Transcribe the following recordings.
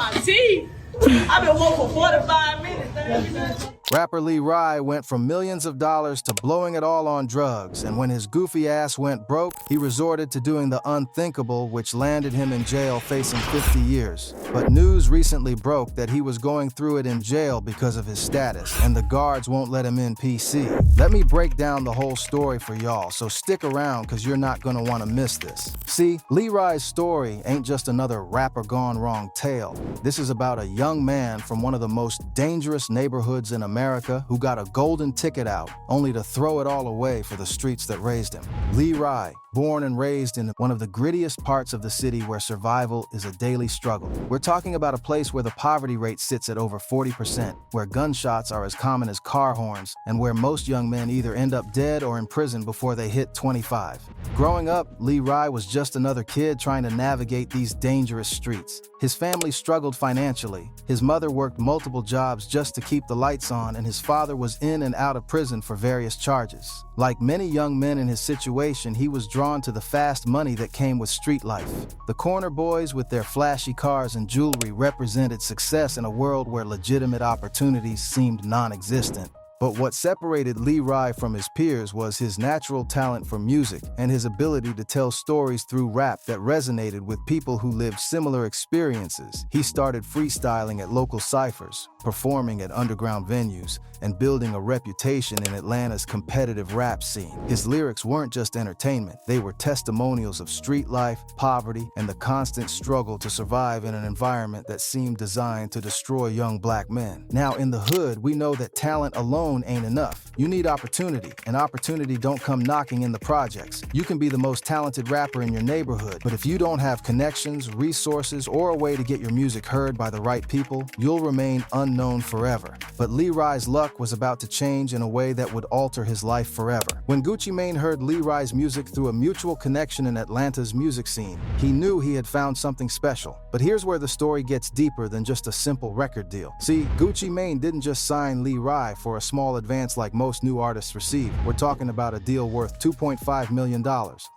my teeth. I've been woke for 45 minutes. Rapper Lee Rai went from millions of dollars to blowing it all on drugs, and when his goofy ass went broke, he resorted to doing the unthinkable, which landed him in jail facing 50 years. But news recently broke that he was going through it in jail because of his status, and the guards won't let him in PC. Let me break down the whole story for y'all, so stick around because you're not gonna want to miss this. See, Lee Rai's story ain't just another rapper gone wrong tale. This is about a young man from one of the most dangerous neighborhoods in America who got a golden ticket out, only to throw it all away for the streets that raised him. Lee Rai, born and raised in one of the grittiest parts of the city where survival is a daily struggle. We're talking about a place where the poverty rate sits at over 40%, where gunshots are as common as car horns, and where most young men either end up dead or in prison before they hit 25. Growing up, Lee Rai was just another kid trying to navigate these dangerous streets. His family struggled financially. His mother worked multiple jobs just to keep the lights on, and his father was in and out of prison for various charges. Like many young men in his situation, he was drawn to the fast money that came with street life. The corner boys with their flashy cars and jewelry represented success in a world where legitimate opportunities seemed non-existent. But what separated Lee Rai from his peers was his natural talent for music and his ability to tell stories through rap that resonated with people who lived similar experiences. He started freestyling at local cyphers, performing at underground venues, and building a reputation in Atlanta's competitive rap scene. His lyrics weren't just entertainment, they were testimonials of street life, poverty, and the constant struggle to survive in an environment that seemed designed to destroy young black men. Now, in the hood, we know that talent alone ain't enough. You need opportunity, and opportunity don't come knocking in the projects. You can be the most talented rapper in your neighborhood, but if you don't have connections, resources, or a way to get your music heard by the right people, you'll remain unknown forever. But Lee Rai's luck was about to change in a way that would alter his life forever. When Gucci Mane heard Lee Rai's music through a mutual connection in Atlanta's music scene, he knew he had found something special. But here's where the story gets deeper than just a simple record deal. See, Gucci Mane didn't just sign Lee Rai for a small advance like most new artists receive. We're talking about a deal worth $2.5 million.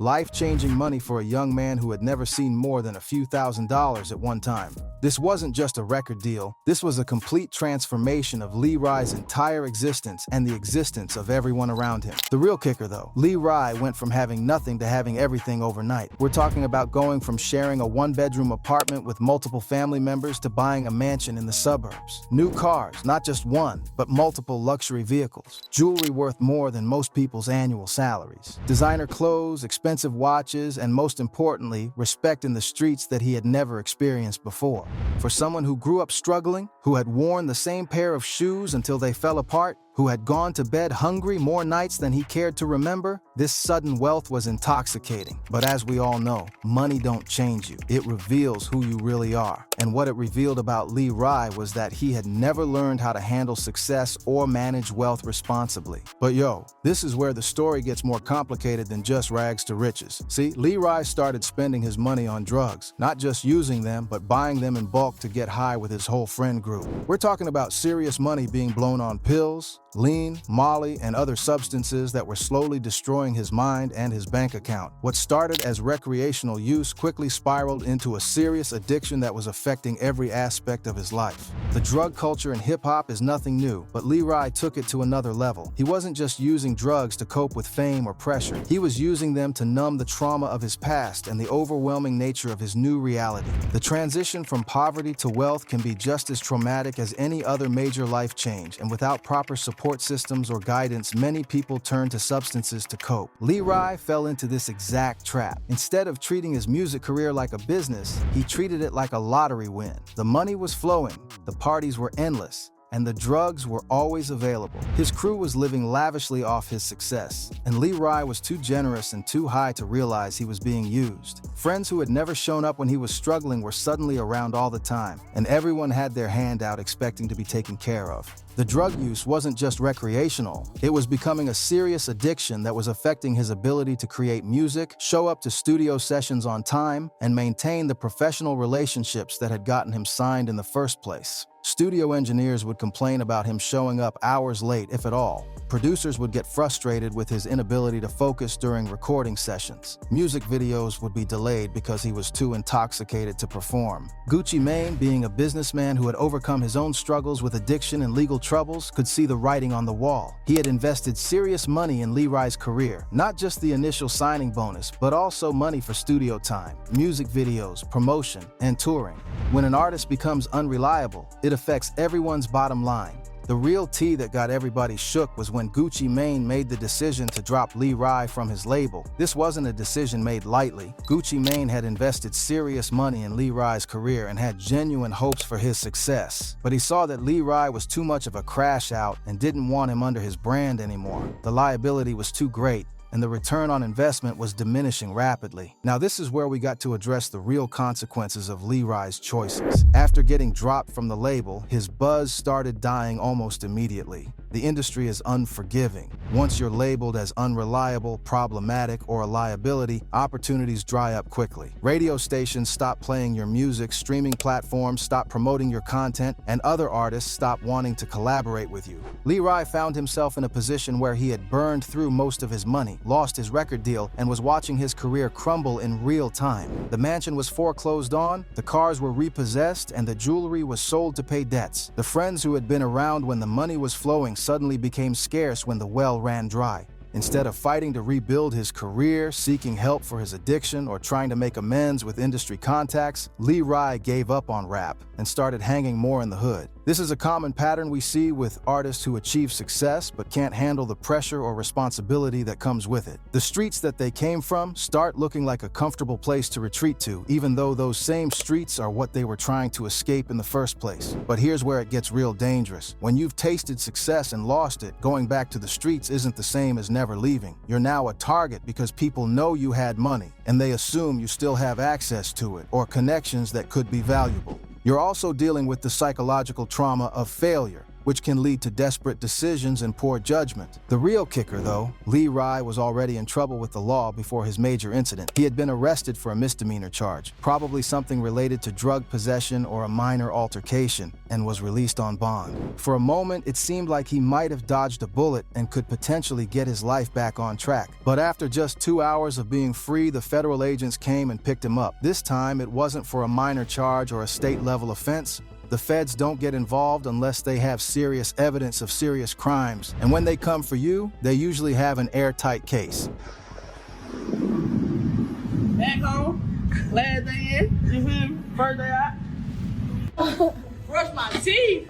Life-changing money for a young man who had never seen more than a few $1,000s at one time. This wasn't just a record deal. This was a complete transformation of Lee Rai's entire existence and the existence of everyone around him. The real kicker, though, Lee Rai went from having nothing to having everything overnight. We're talking about going from sharing a one-bedroom apartment with multiple family members to buying a mansion in the suburbs. New cars, not just one, but multiple luxury vehicles. Jewelry worth more than most people's annual salaries. Designer clothes, expensive watches, and most importantly, respect in the streets that he had never experienced before. For someone who grew up struggling, who had worn the same pair of shoes until they fell apart, who had gone to bed hungry more nights than he cared to remember, this sudden wealth was intoxicating. But as we all know, money don't change you. It reveals who you really are. And what it revealed about Lee Rai was that he had never learned how to handle success or manage wealth responsibly. But yo, this is where the story gets more complicated than just rags to riches. See, Lee Rai started spending his money on drugs, not just using them, but buying them in bulk to get high with his whole friend group. We're talking about serious money being blown on pills, lean, Molly, and other substances that were slowly destroying his mind and his bank account. What started as recreational use quickly spiraled into a serious addiction that was affecting every aspect of his life. The drug culture in hip-hop is nothing new, but Lee Rai took it to another level. He wasn't just using drugs to cope with fame or pressure. He was using them to numb the trauma of his past and the overwhelming nature of his new reality. The transition from poverty to wealth can be just as traumatic as any other major life change, and without proper support systems or guidance, many people turn to substances to cope. Lee Rai fell into this exact trap. Instead of treating his music career like a business, he treated it like a lottery win. The money was flowing, the parties were endless, and the drugs were always available. His crew was living lavishly off his success, and Lee Rai was too generous and too high to realize he was being used. Friends who had never shown up when he was struggling were suddenly around all the time, and everyone had their hand out expecting to be taken care of. The drug use wasn't just recreational, it was becoming a serious addiction that was affecting his ability to create music, show up to studio sessions on time, and maintain the professional relationships that had gotten him signed in the first place. Studio engineers would complain about him showing up hours late, if at all. Producers would get frustrated with his inability to focus during recording sessions. Music videos would be delayed because he was too intoxicated to perform. Gucci Mane, being a businessman who had overcome his own struggles with addiction and legal troubles, could see the writing on the wall. He had invested serious money in Leroy's career, not just the initial signing bonus, but also money for studio time, music videos, promotion, and touring. When an artist becomes unreliable, it affects everyone's bottom line. The real tea that got everybody shook was when Gucci Mane made the decision to drop Leroy from his label. This wasn't a decision made lightly. Gucci Mane had invested serious money in Leroy's career and had genuine hopes for his success. But he saw that Leroy was too much of a crash out and didn't want him under his brand anymore. The liability was too great, and the return on investment was diminishing rapidly. Now this is where we got to address the real consequences of Leroy's choices. After getting dropped from the label, his buzz started dying almost immediately. The industry is unforgiving. Once you're labeled as unreliable, problematic, or a liability, opportunities dry up quickly. Radio stations stop playing your music, streaming platforms stop promoting your content, and other artists stop wanting to collaborate with you. Leroy found himself in a position where he had burned through most of his money, lost his record deal, and was watching his career crumble in real time. The mansion was foreclosed on, the cars were repossessed, and the jewelry was sold to pay debts. The friends who had been around when the money was flowing suddenly became scarce when the well ran dry. Instead of fighting to rebuild his career, seeking help for his addiction, or trying to make amends with industry contacts, Leroy gave up on rap and started hanging more in the hood. This is a common pattern we see with artists who achieve success but can't handle the pressure or responsibility that comes with it. The streets that they came from start looking like a comfortable place to retreat to, even though those same streets are what they were trying to escape in the first place. But here's where it gets real dangerous. When you've tasted success and lost it, going back to the streets isn't the same as never leaving. You're now a target because people know you had money, and they assume you still have access to it or connections that could be valuable. You're also dealing with the psychological trauma of failure, which can lead to desperate decisions and poor judgment. The real kicker, though, Leroy was already in trouble with the law before his major incident. He had been arrested for a misdemeanor charge, probably something related to drug possession or a minor altercation, and was released on bond. For a moment, it seemed like he might have dodged a bullet and could potentially get his life back on track. But after just 2 hours of being free, the federal agents came and picked him up. This time, it wasn't for a minor charge or a state-level offense. The feds don't get involved unless they have serious evidence of serious crimes. And when they come for you, they usually have an airtight case. Back home, last day in, first day out. Brush my teeth.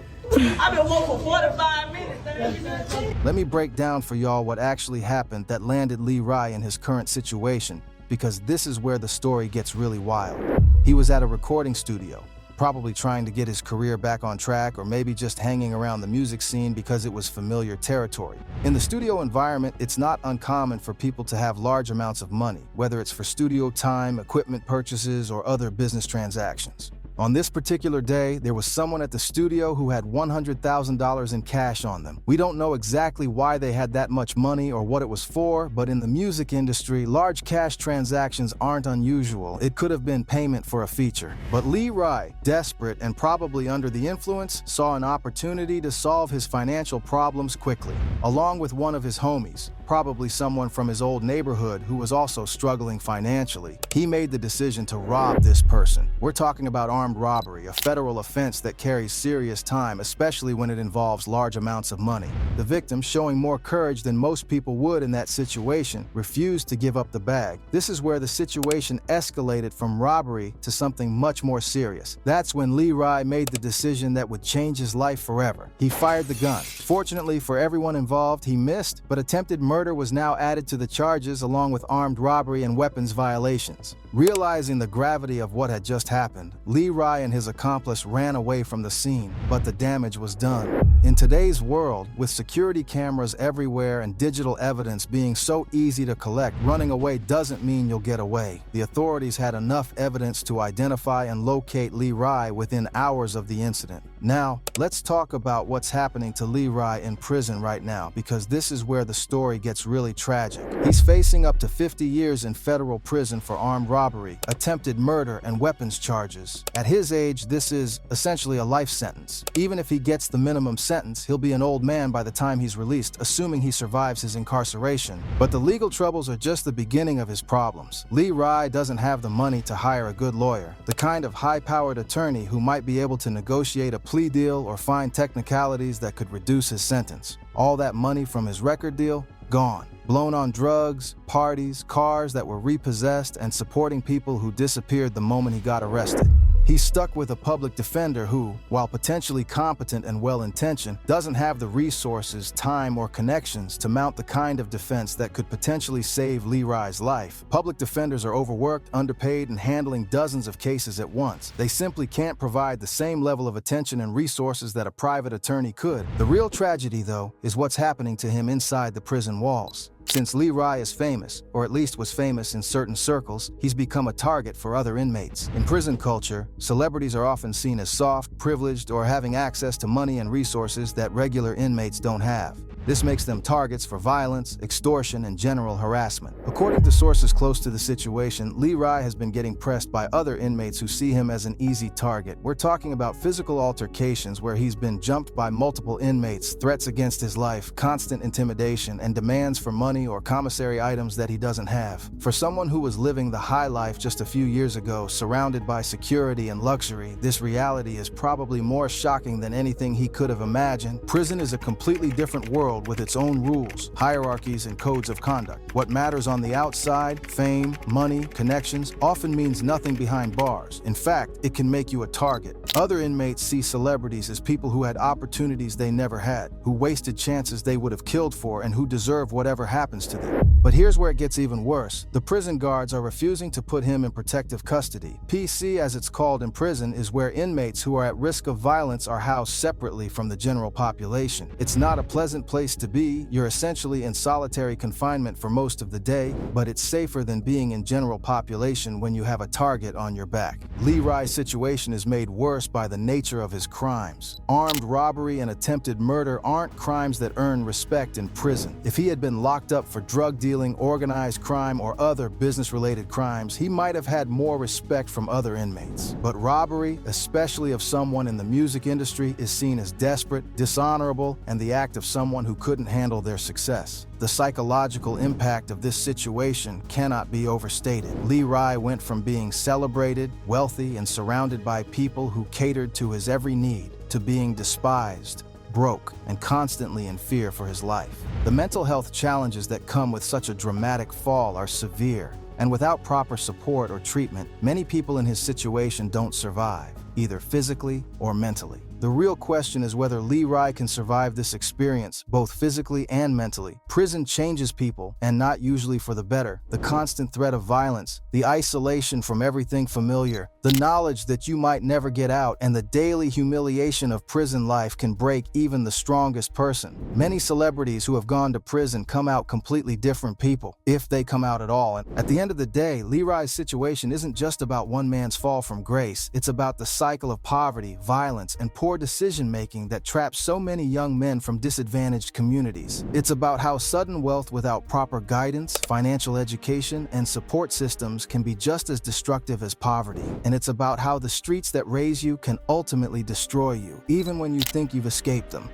I've been woke for 45 minutes, 30 minutes. Let me break down for y'all what actually happened that landed Leroy in his current situation, because this is where the story gets really wild. He was at a recording studio, probably trying to get his career back on track, or maybe just hanging around the music scene because it was familiar territory. In the studio environment, it's not uncommon for people to have large amounts of money, whether it's for studio time, equipment purchases, or other business transactions. On this particular day, there was someone at the studio who had $100,000 in cash on them. We don't know exactly why they had that much money or what it was for, but in the music industry, large cash transactions aren't unusual. It could have been payment for a feature. But Leroy, desperate and probably under the influence, saw an opportunity to solve his financial problems quickly. Along with one of his homies, probably someone from his old neighborhood who was also struggling financially, he made the decision to rob this person. We're talking about armed robbery, a federal offense that carries serious time, especially when it involves large amounts of money. The victim, showing more courage than most people would in that situation, refused to give up the bag. This is where the situation escalated from robbery to something much more serious. That's when Leroy made the decision that would change his life forever. He fired the gun. Fortunately for everyone involved, he missed, but attempted murder was now added to the charges along with armed robbery and weapons violations. Realizing the gravity of what had just happened, Leroy and his accomplice ran away from the scene, but the damage was done. In today's world, with security cameras everywhere and digital evidence being so easy to collect, running away doesn't mean you'll get away. The authorities had enough evidence to identify and locate Lee Rai within hours of the incident. Now, let's talk about what's happening to Lee Rai in prison right now, because this is where the story gets really tragic. He's facing up to 50 years in federal prison for armed robbery, attempted murder, and weapons charges. At his age, this is essentially a life sentence. Even if he gets the minimum sentence, he'll be an old man by the time he's released, assuming he survives his incarceration. But the legal troubles are just the beginning of his problems. Lee Rai doesn't have the money to hire a good lawyer, the kind of high-powered attorney who might be able to negotiate a plea deal or find technicalities that could reduce his sentence. All that money from his record deal, gone. Blown on drugs, parties, cars that were repossessed, and supporting people who disappeared the moment he got arrested. He's stuck with a public defender who, while potentially competent and well-intentioned, doesn't have the resources, time, or connections to mount the kind of defense that could potentially save Lee Rai's life. Public defenders are overworked, underpaid, and handling dozens of cases at once. They simply can't provide the same level of attention and resources that a private attorney could. The real tragedy, though, is what's happening to him inside the prison walls. Since Lee Rai is famous, or at least was famous in certain circles, he's become a target for other inmates. In prison culture, celebrities are often seen as soft, privileged, or having access to money and resources that regular inmates don't have. This makes them targets for violence, extortion, and general harassment. According to sources close to the situation, Lee Rai has been getting pressed by other inmates who see him as an easy target. We're talking about physical altercations where he's been jumped by multiple inmates, threats against his life, constant intimidation, and demands for money or commissary items that he doesn't have. For someone who was living the high life just a few years ago, surrounded by security and luxury, this reality is probably more shocking than anything he could have imagined. Prison is a completely different world with its own rules, hierarchies, and codes of conduct. What matters on the outside, fame, money, connections, often means nothing behind bars. In fact, it can make you a target. Other inmates see celebrities as people who had opportunities they never had, who wasted chances they would have killed for, and who deserve whatever happens to them. But here's where it gets even worse. The prison guards are refusing to put him in protective custody. PC, as it's called in prison, is where inmates who are at risk of violence are housed separately from the general population. It's not a pleasant place to be. You're essentially in solitary confinement for most of the day, but it's safer than being in general population when you have a target on your back. Lee Rai's situation is made worse by the nature of his crimes. Armed robbery and attempted murder aren't crimes that earn respect in prison. If he had been locked up for drug dealing, organized crime, or other business-related crimes, he might have had more respect from other inmates. But robbery, especially of someone in the music industry, is seen as desperate, dishonorable, and the act of someone who couldn't handle their success. The psychological impact of this situation cannot be overstated. Lee Rai went from being celebrated, wealthy, and surrounded by people who catered to his every need, to being despised, broke, and constantly in fear for his life. The mental health challenges that come with such a dramatic fall are severe, and without proper support or treatment, many people in his situation don't survive, either physically or mentally. The real question is whether Lee Rai can survive this experience, both physically and mentally. Prison changes people, and not usually for the better. The constant threat of violence, the isolation from everything familiar, the knowledge that you might never get out, and the daily humiliation of prison life can break even the strongest person. Many celebrities who have gone to prison come out completely different people, if they come out at all. And at the end of the day, Lee Rai's situation isn't just about one man's fall from grace. It's about the cycle of poverty, violence, and poor decision-making that traps so many young men from disadvantaged communities. It's about how sudden wealth without proper guidance, financial education, and support systems can be just as destructive as poverty. And it's about how the streets that raise you can ultimately destroy you, even when you think you've escaped them.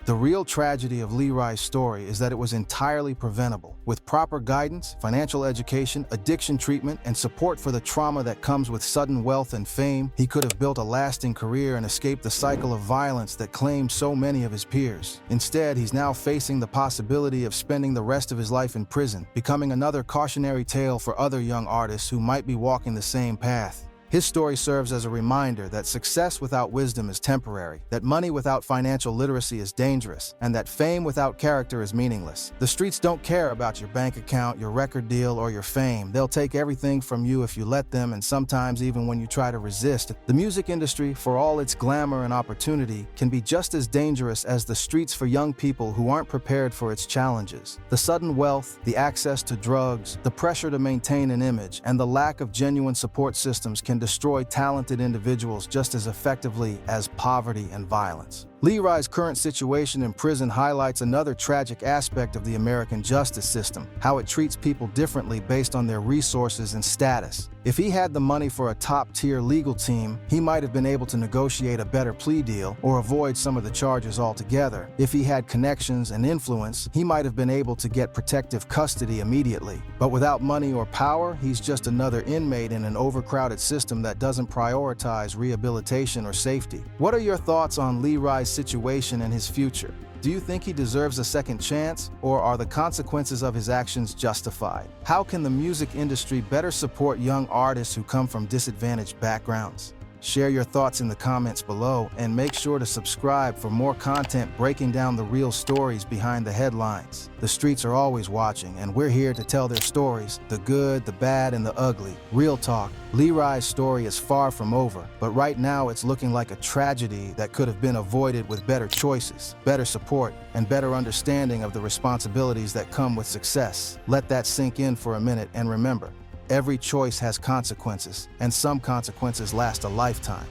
The real tragedy of Lee Rai's story is that it was entirely preventable. With proper guidance, financial education, addiction treatment, and support for the trauma that comes with sudden wealth and fame, he could have built a lasting career and escaped the cycle of violence that claimed so many of his peers. Instead, he's now facing the possibility of spending the rest of his life in prison, becoming another cautionary tale for other young artists who might be walking the same path. His story serves as a reminder that success without wisdom is temporary, that money without financial literacy is dangerous, and that fame without character is meaningless. The streets don't care about your bank account, your record deal, or your fame. They'll take everything from you if you let them, and sometimes even when you try to resist. The music industry, for all its glamour and opportunity, can be just as dangerous as the streets for young people who aren't prepared for its challenges. The sudden wealth, the access to drugs, the pressure to maintain an image, and the lack of genuine support systems can destroy talented individuals just as effectively as poverty and violence. Leroy's current situation in prison highlights another tragic aspect of the American justice system, how it treats people differently based on their resources and status. If he had the money for a top-tier legal team, he might have been able to negotiate a better plea deal or avoid some of the charges altogether. If he had connections and influence, he might have been able to get protective custody immediately. But without money or power, he's just another inmate in an overcrowded system that doesn't prioritize rehabilitation or safety. What are your thoughts on Leroy's situation and his future? Do you think he deserves a second chance, or are the consequences of his actions justified? How can the music industry better support young artists who come from disadvantaged backgrounds? Share your thoughts in the comments below, and make sure to subscribe for more content breaking down the real stories behind the headlines. The streets are always watching, and we're here to tell their stories, the good, the bad, and the ugly. Real talk, Leroy's story is far from over, but right now it's looking like a tragedy that could have been avoided with better choices, better support, and better understanding of the responsibilities that come with success. Let that sink in for a minute, and remember, every choice has consequences, and some consequences last a lifetime.